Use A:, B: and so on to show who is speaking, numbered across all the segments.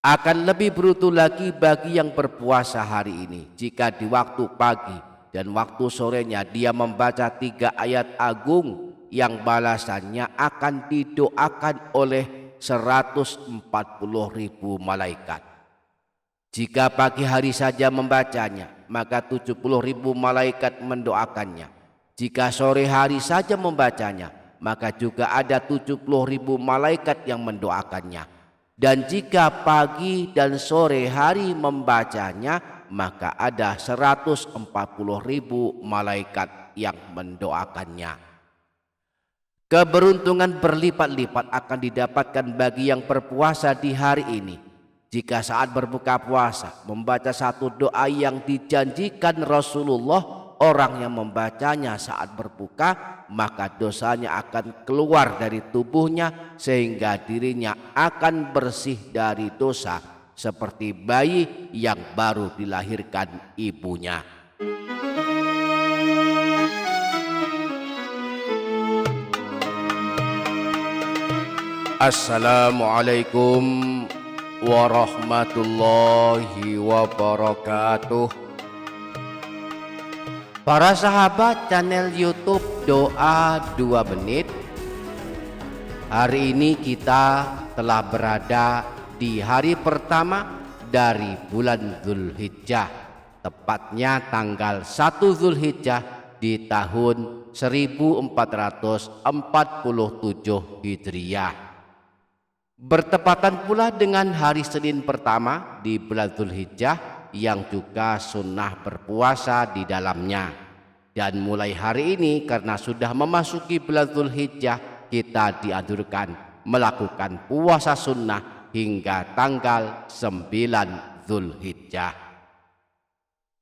A: Akan lebih beruntung lagi bagi yang berpuasa hari ini jika di waktu pagi dan waktu sorenya dia membaca 3 ayat agung yang balasannya akan didoakan oleh 140.000 malaikat. Jika pagi hari saja membacanya, maka 70.000 malaikat mendoakannya. Jika sore hari saja membacanya, maka juga ada 70.000 malaikat yang mendoakannya. Dan jika pagi dan sore hari membacanya, maka ada 140.000 malaikat yang mendoakannya. Keberuntungan berlipat-lipat akan didapatkan bagi yang berpuasa di hari ini. Jika saat berbuka puasa membaca satu doa yang dijanjikan Rasulullah, orang yang membacanya saat berbuka, maka dosanya akan keluar dari tubuhnya sehingga dirinya akan bersih dari dosa seperti bayi yang baru dilahirkan ibunya. Assalamualaikum warahmatullahi wabarakatuh. Para sahabat channel YouTube Doa 2 Menit, hari ini kita telah berada di hari pertama dari bulan Zulhijjah, tepatnya tanggal 1 Zulhijjah di tahun 1447 Hijriah. Bertepatan pula dengan hari Senin pertama di bulan Zulhijjah yang juga sunnah berpuasa di dalamnya. Dan mulai hari ini karena sudah memasuki bulan Zulhijjah, kita dianjurkan melakukan puasa sunnah hingga tanggal 9 Zulhijjah.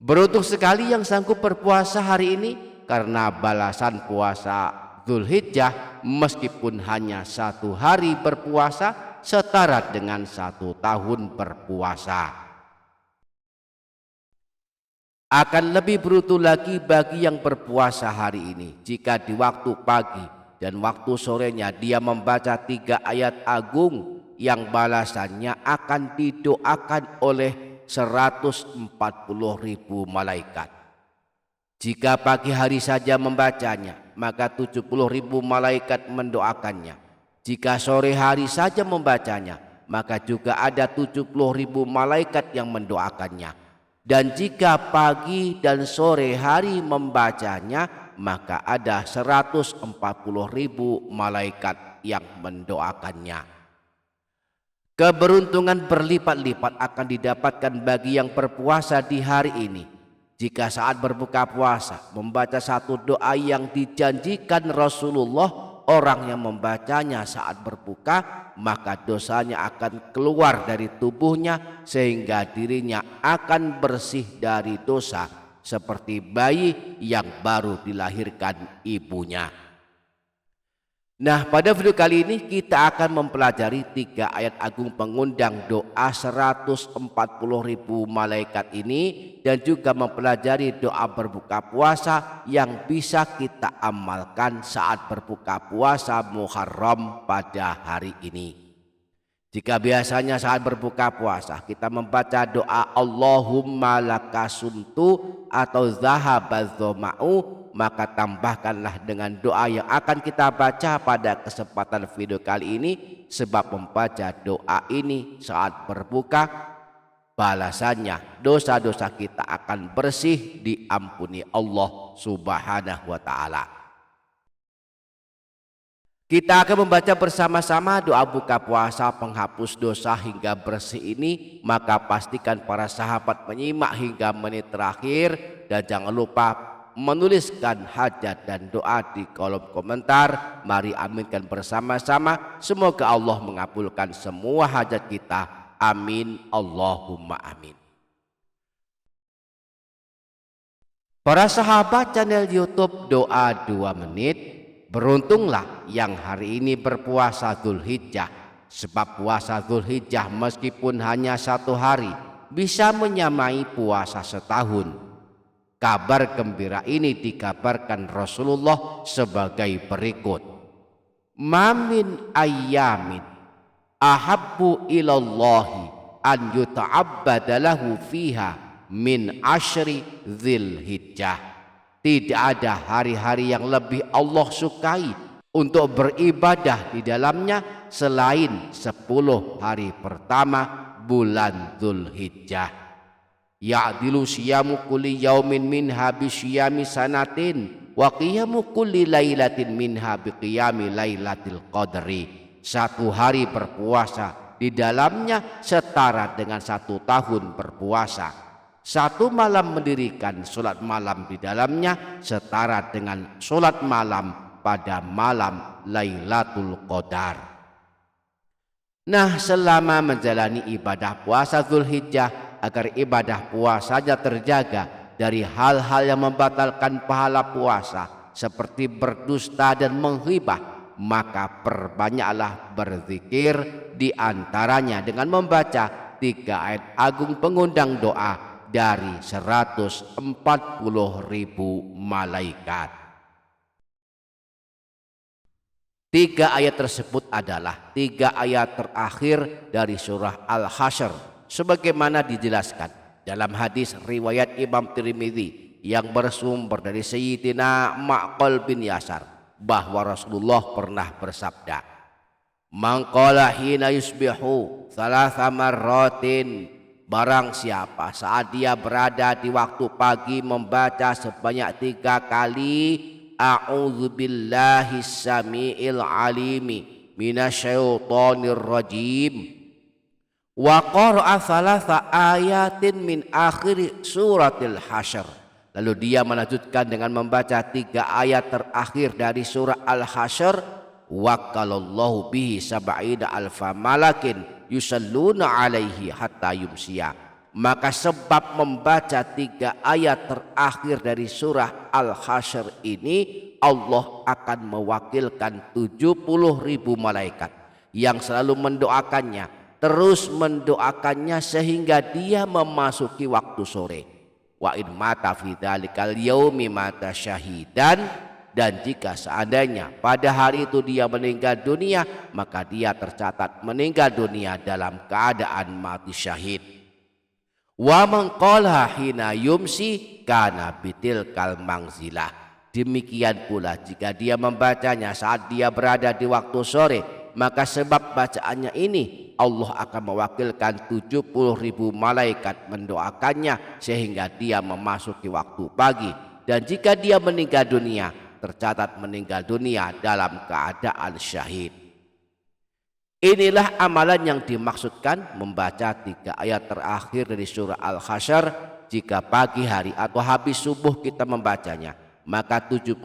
A: Beruntung sekali yang sanggup berpuasa hari ini karena balasan puasa Zulhijjah meskipun hanya 1 hari berpuasa setara dengan 1 tahun berpuasa. Akan lebih beruntung lagi bagi yang berpuasa hari ini jika di waktu pagi dan waktu sorenya dia membaca 3 ayat agung yang balasannya akan didoakan oleh 140.000 malaikat. Jika pagi hari saja membacanya, maka 70.000 malaikat mendoakannya. Jika sore hari saja membacanya, maka juga ada 70.000 malaikat yang mendoakannya. Dan jika pagi dan sore hari membacanya, maka ada 140.000 malaikat yang mendoakannya. Keberuntungan berlipat-lipat akan didapatkan bagi yang berpuasa di hari ini. Jika saat berbuka puasa membaca satu doa yang dijanjikan Rasulullah, orang yang membacanya saat berbuka, maka dosanya akan keluar dari tubuhnya sehingga dirinya akan bersih dari dosa seperti bayi yang baru dilahirkan ibunya. Nah, pada video kali ini kita akan mempelajari 3 ayat agung pengundang doa 140.000 malaikat ini dan juga mempelajari doa berbuka puasa yang bisa kita amalkan saat berbuka puasa Muharram pada hari ini. Jika biasanya saat berbuka puasa kita membaca doa Allahumma lakasumtu atau zahabadz dhama'u, maka tambahkanlah dengan doa yang akan kita baca pada kesempatan video kali ini, sebab membaca doa ini saat berbuka balasannya dosa-dosa kita akan bersih, diampuni Allah Subhanahu wa taala. Kita akan membaca bersama-sama doa buka puasa penghapus dosa hingga bersih ini, maka pastikan para sahabat menyimak hingga menit terakhir dan jangan lupa menuliskan hajat dan doa di kolom komentar. Mari aminkan bersama-sama, semoga Allah mengabulkan semua hajat kita. Amin Allahumma amin. Para sahabat channel YouTube Doa 2 Menit, beruntunglah yang hari ini berpuasa Zulhijjah, sebab puasa Zulhijjah meskipun hanya 1 hari bisa menyamai puasa setahun. Kabar gembira ini dikabarkan Rasulullah sebagai berikut: Mamin ayyamin ahabbu ilallahi an yuta'abbada lahu fiha min ashri Dzulhijjah. Tidak ada hari-hari yang lebih Allah sukai untuk beribadah di dalamnya selain 10 hari pertama bulan Dzulhijjah. Ya'dilu siyamu kulli yaumin minha bisyiyami sanatin wa qiyamu kulli lailatin minha biqiyami lailatil qadri. Satu hari berpuasa di dalamnya setara dengan 1 tahun berpuasa. Satu malam mendirikan sholat malam di dalamnya setara dengan sholat malam pada malam Lailatul Qadar. Nah, selama menjalani ibadah puasa Dzulhijjah, agar ibadah puasanya terjaga dari hal-hal yang membatalkan pahala puasa seperti berdusta dan menghibah, maka perbanyaklah berzikir, di antaranya dengan membaca 3 ayat agung pengundang doa dari 140.000 malaikat. 3 ayat tersebut adalah 3 ayat terakhir dari surah Al-Hasyr, sebagaimana dijelaskan dalam hadis riwayat Imam Tirmidzi yang bersumber dari Sayyidina Ma'qal bin Yasar, bahwa Rasulullah pernah bersabda, "Man qala hina yusbihu 3 marratin," barang siapa saat dia berada di waktu pagi membaca sebanyak 3 kali a'udzubillahis samiil alimi minasyaitonir rajim wa qara'a 3 ayatin min akhir suratil Hasyr, lalu dia melanjutkan dengan membaca 3 ayat terakhir dari surah Al-Hasyr, wakalallahu bihi 70 alfa malakin yusalluna alaihi hatta yumsiya. Maka sebab membaca 3 ayat terakhir dari surah Al-Hasyr ini, Allah akan mewakilkan 70.000 malaikat yang selalu mendoakannya, terus mendoakannya sehingga dia memasuki waktu sore. Wa in mata fi dzalikal yaumi mata syahidan, dan jika seandainya pada hari itu dia meninggal dunia, maka dia tercatat meninggal dunia dalam keadaan mati syahid. Wa man qala hina yumsi kana bitilkal mangzilah. Demikian pula jika dia membacanya saat dia berada di waktu sore, maka sebab bacaannya ini Allah akan mewakilkan 70.000 malaikat mendoakannya sehingga dia memasuki waktu pagi. Dan jika dia meninggal dunia, tercatat meninggal dunia dalam keadaan syahid. Inilah amalan yang dimaksudkan membaca 3 ayat terakhir dari surah Al-Hasyr. Jika pagi hari atau habis subuh kita membacanya, maka 70.000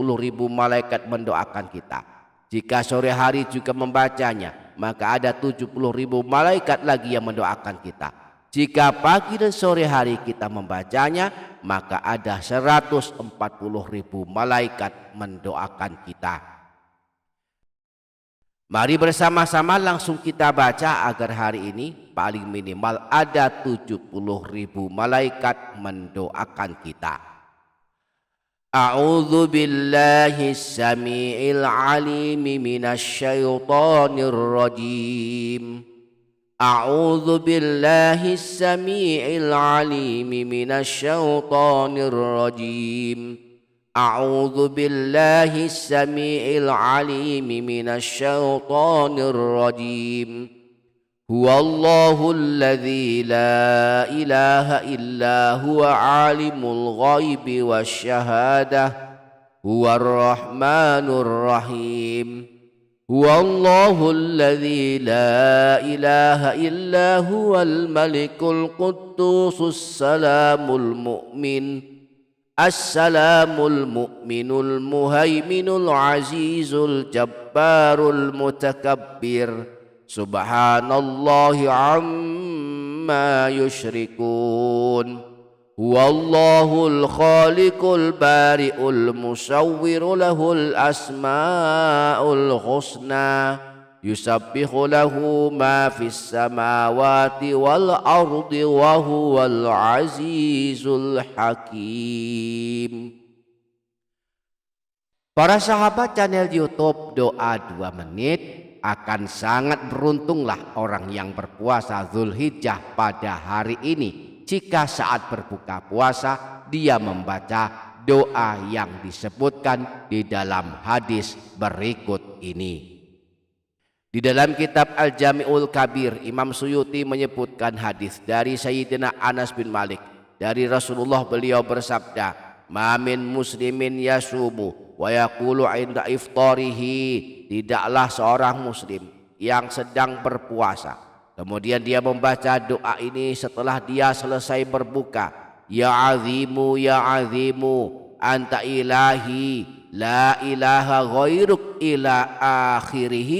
A: malaikat mendoakan kita. Jika sore hari juga membacanya, maka ada 70.000 malaikat lagi yang mendoakan kita. Jika pagi dan sore hari kita membacanya, maka ada 140.000 malaikat mendoakan kita. Mari bersama-sama langsung kita baca agar hari ini paling minimal ada 70.000 malaikat mendoakan kita. A'udzu billahis samiil alim minasyaitonir rajim. أعوذ بالله السميع العليم من الشيطان الرجيم أعوذ بالله السميع العليم من الشيطان الرجيم هو الله الذي لا إله إلا هو عالم الغيب والشهادة هو الرحمن الرحيم هو الله الذي لا إله إلا هو الملك القدوس السلام المؤمن المهيمن العزيز الجبار المتكبر سبحان الله عما يشركون هو الله الخالق البارئ المصور له الأسماء الحسنى يسبح له ما في السماوات والأرض وهو العزيز الحكيم. Para sahabat channel YouTube Doa 2 Menit, akan sangat beruntunglah orang yang berpuasa Zulhijjah pada hari ini jika saat berbuka puasa dia membaca doa yang disebutkan di dalam hadis berikut ini. Di dalam kitab Al-Jami'ul Kabir, Imam Suyuti menyebutkan hadis dari Sayyidina Anas bin Malik. Dari Rasulullah, beliau bersabda, "Ma min muslimin yasumu wa yaqulu 'inda iftarihi." Tidaklah seorang muslim yang sedang berpuasa kemudian dia membaca doa ini setelah dia selesai berbuka, "Ya azimu ya azimu anta ilahi la ilaha ghairuk ila akhirih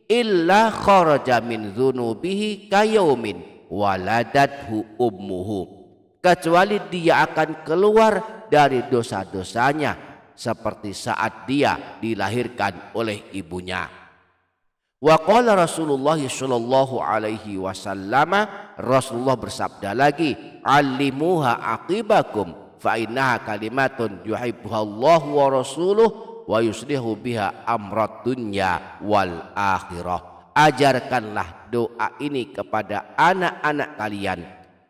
A: illa kharaja min dzunubihi kayaumin waladathu ummuhu." Kecuali dia akan keluar dari dosa-dosanya seperti saat dia dilahirkan oleh ibunya. Wa qala Rasulullah sallallahu alaihi wasallam, Rasulullah bersabda lagi, "Allimuha aqibakum fa innaha kalimatun yuhibbuha Allah wa rasuluhu wa yuslihu biha amrad dunya wal akhirah." Ajarkanlah doa ini kepada anak-anak kalian,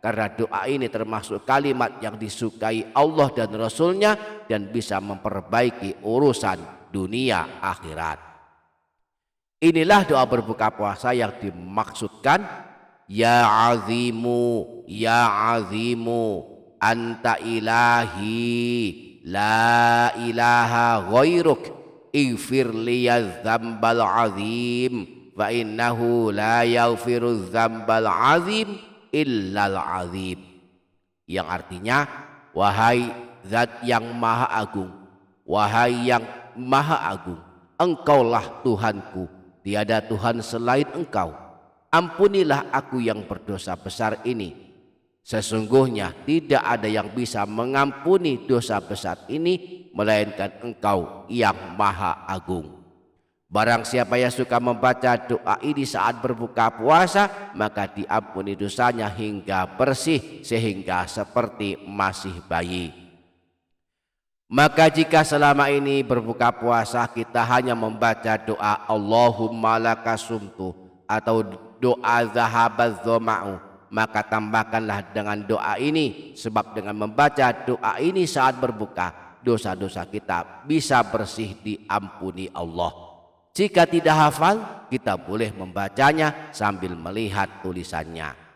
A: karena doa ini termasuk kalimat yang disukai Allah dan Rasulnya dan bisa memperbaiki urusan dunia akhirat. Inilah doa berbuka puasa yang dimaksudkan, "Ya azimu anta ilahi la ilaha ghairuk ighfir liyadz dzambal azim fa innahu la yaghfiru dzambal azim illal azim." Yang artinya, wahai zat yang maha agung, wahai yang maha agung, engkaulah Tuhanku, tiada Tuhan selain engkau. Ampunilah aku yang berdosa besar ini. Sesungguhnya tidak ada yang bisa mengampuni dosa besar ini melainkan engkau yang maha agung. Barang siapa yang suka membaca doa ini saat berbuka puasa, maka diampuni dosanya hingga bersih sehingga seperti masih bayi. Maka jika selama ini berbuka puasa kita hanya membaca doa Allahumma lakasumtu atau doa zahabaz dzama'u, maka tambahkanlah dengan doa ini, sebab dengan membaca doa ini saat berbuka, dosa-dosa kita bisa bersih diampuni Allah. Jika tidak hafal, kita boleh membacanya sambil melihat tulisannya.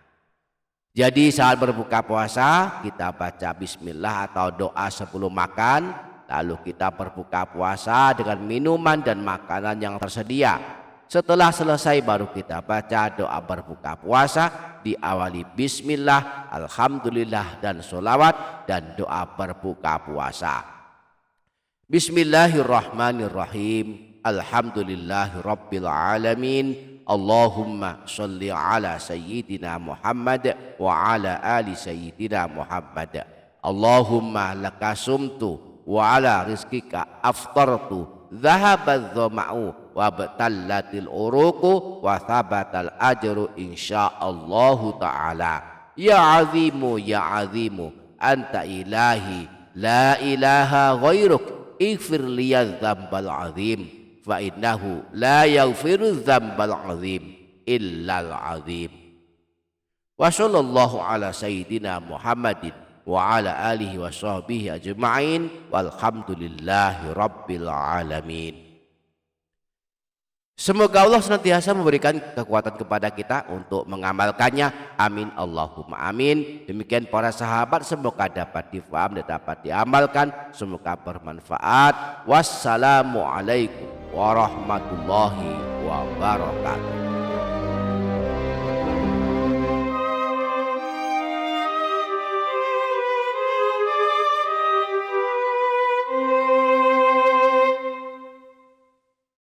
A: Jadi saat berbuka puasa kita baca bismillah atau doa sebelum makan, lalu kita berbuka puasa dengan minuman dan makanan yang tersedia. Setelah selesai baru kita baca doa berbuka puasa, diawali bismillah, alhamdulillah dan sholawat dan doa berbuka puasa. Bismillahirrahmanirrahim. Alhamdulillahi rabbil alamin. Allahumma sholli ala sayyidina Muhammad wa ala ali sayyidina Muhammad. Allahumma lakasumtu wa ala rizkika aftartu dhahabadz dhama'u wa batallatil uruqu wa thabatal ajru insyaallahu ta'ala. Ya azimu anta ilahi la ilaha ghairuk ighfir liyadz dzambal azim fa innahu la yaghfiru dzambal azim illal azim. Wa sallallahu ala sayyidina Muhammadin wa ala alihi wa sahbihi ajma'in walhamdulillahi rabbil alamin. Semoga Allah senantiasa memberikan kekuatan kepada kita untuk mengamalkannya. Amin Allahumma amin. Demikian para sahabat, semoga dapat difaham dan dapat diamalkan. Semoga bermanfaat. Wassalamualaikum warahmatullahi wabarakatuh.